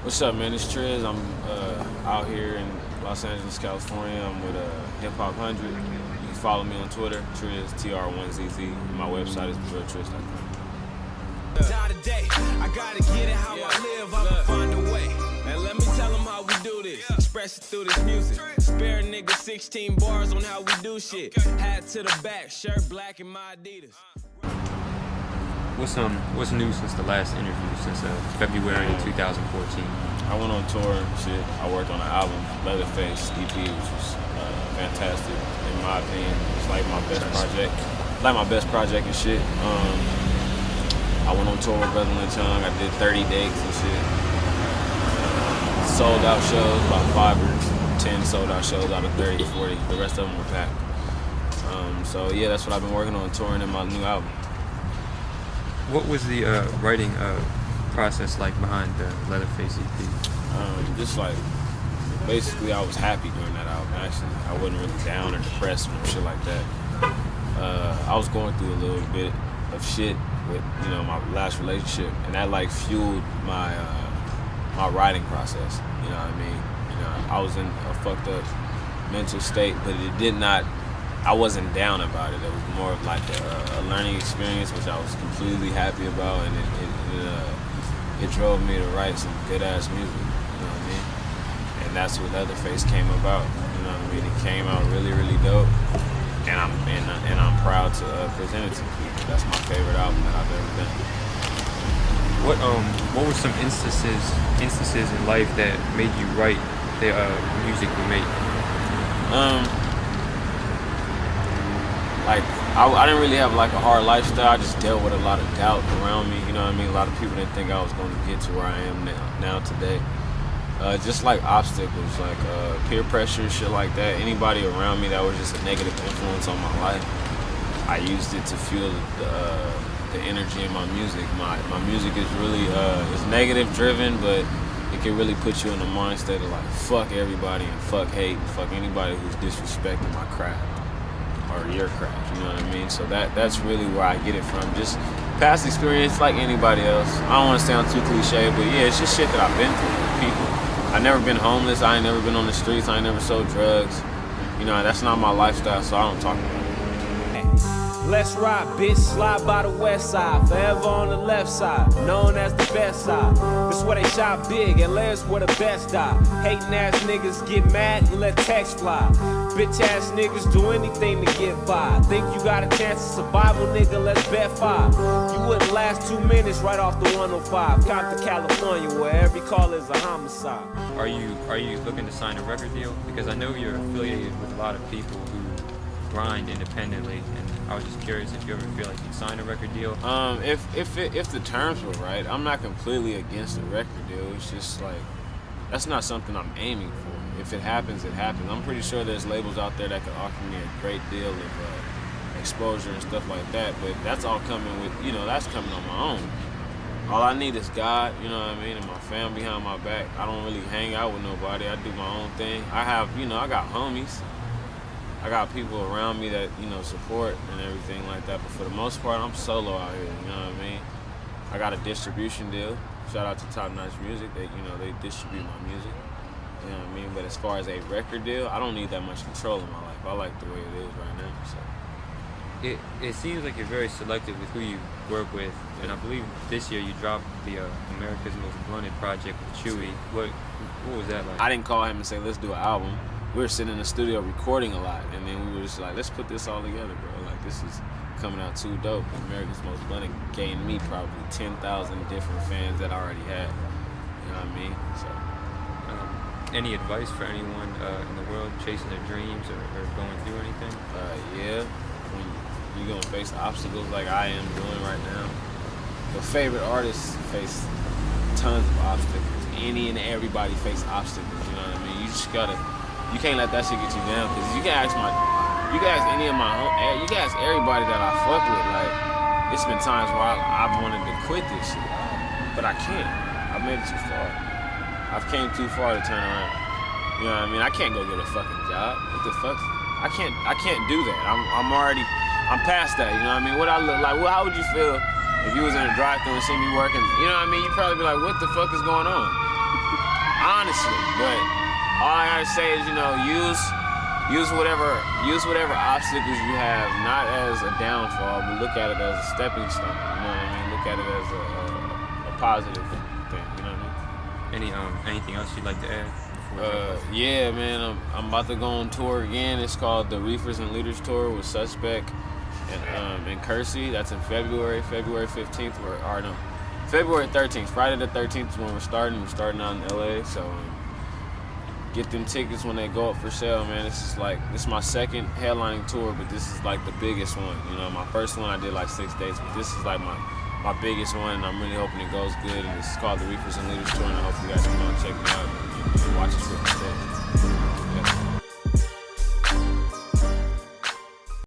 What's up, man? It's Trizz. I'm out here in Los Angeles, California. I'm with Hip Hop 100. You can follow me on Twitter, Trizz, TR1ZZ. My website is realtrizz.com. Today, I gotta get it how I live, I'ma find a way. And let me tell them how we do this. Express it through this music. Spare a nigga 16 bars on how we do shit. Hat to the back, shirt black and my Adidas. What's new since the last interview, since February 2014? I went on tour and shit. I worked on an album, Leatherface EP, which was fantastic in my opinion. It's like my best project. Like my best project and shit. I went on tour with Brother Lynch Young. I did 30 dates and shit. Sold out shows, about 5 or 10 sold out shows out of 30 to 40. The rest of them were packed. So yeah, that's what I've been working on, touring in my new album. What was the writing process like behind the Leatherface EP? Just like, basically I was happy during that album, actually. I wasn't really down or depressed or shit like that. I was going through a little bit of shit with, my last relationship, and that like fueled my my writing process, you know what I mean? I was in a fucked up mental state, but it did not, I wasn't down about it. It was more of like a learning experience, which I was completely happy about, and it drove me to write some good-ass music, you know what I mean? And that's what Leatherface came about, you know what I mean? It came out really, really dope, and I'm proud to present it to people. That's my favorite album that I've ever done. What were some instances in life that made you write the music you make? Like, I didn't really have like a hard lifestyle. I just dealt with a lot of doubt around me, you know what I mean? A lot of people didn't think I was going to get to where I am now today. Just like obstacles, like peer pressure, shit like that. Anybody around me that was just a negative influence on my life, I used it to fuel the energy in my music. My music is really it's negative driven, but it can really put you in the mind state of like fuck everybody and fuck hate and fuck anybody who's disrespecting my craft or your craft, you know what I mean? So that's really where I get it from. Just past experience like anybody else. I don't want to sound too cliche, but yeah, it's just shit that I've been through with people. I've never been homeless, I ain't never been on the streets, I ain't never sold drugs. That's not my lifestyle, so I don't talk about it. Let's ride, bitch, slide by the west side, forever on the left side, known as the best side. This where they shot big, and LA's where the best die. Hating ass niggas get mad and let text fly. Bitch ass niggas do anything to get by. Think you got a chance of survival, nigga, let's bet 5. You wouldn't last 2 minutes right off the 105. Cop to California where every call is a homicide. Are you looking to sign a record deal? Because I know you're affiliated with a lot of people who grind independently, and I was just curious if you ever feel like you'd sign a record deal. If the terms were right, I'm not completely against a record deal. It's just like, that's not something I'm aiming for. If it happens, it happens. I'm pretty sure there's labels out there that could offer me a great deal of exposure and stuff like that, but that's all coming with, that's coming on my own. All I need is God, you know what I mean, and my family behind my back. I don't really hang out with nobody. I do my own thing. I have, I got homies. I got people around me that, support and everything like that. But for the most part, I'm solo out here, you know what I mean? I got a distribution deal. Shout out to Top Notch Music. They distribute my music. You know what I mean? But as far as a record deal, I don't need that much control in my life. I like the way it is right now, so. It seems like you're very selective with who you work with, and I believe this year you dropped the America's Most Blunted project with Chewy. What was that like? I didn't call him and say, let's do an album. We were sitting in the studio recording a lot, and then we were just like, let's put this all together, bro. Like, this is coming out too dope. America's Most Blunted gained me probably 10,000 different fans that I already had. You know what I mean? So. Any advice for anyone in the world chasing their dreams or going through anything? Yeah. When you're gonna face obstacles like I am doing right now. Your favorite artists face tons of obstacles. Any and everybody face obstacles, you know what I mean? You can't let that shit get you down, because you can ask everybody that I fuck with, like, it's been times where I've wanted to quit this shit, but I can't. I've made it too far. I've came too far to turn around. You know what I mean? I can't go get a fucking job. What the fuck? I can't do that. I'm past that, you know what I mean? What I look like, how would you feel if you was in a drive-thru and see me working? You know what I mean? You'd probably be like, what the fuck is going on? honestly. But all I gotta say is, you know, use whatever obstacles you have, not as a downfall, but look at it as a stepping stone. You know what I mean? Look at it as a positive thing. You know what I mean? Anything else you'd like to add? Yeah, man, I'm about to go on tour again. It's called the Reefers and Leaders Tour with Suspect and Kersey. That's in February 15th, February 13th. Friday the 13th is when we're starting. We're starting out in LA, so get them tickets when they go up for sale, man. This is my second headlining tour, but this is like the biggest one. You know, my first one I did like 6 dates, but this is like my biggest one, and I'm really hoping it goes good. And it's called the Reefers and Leaders Tour, and I hope you guys come out and check me out and watch us with the set.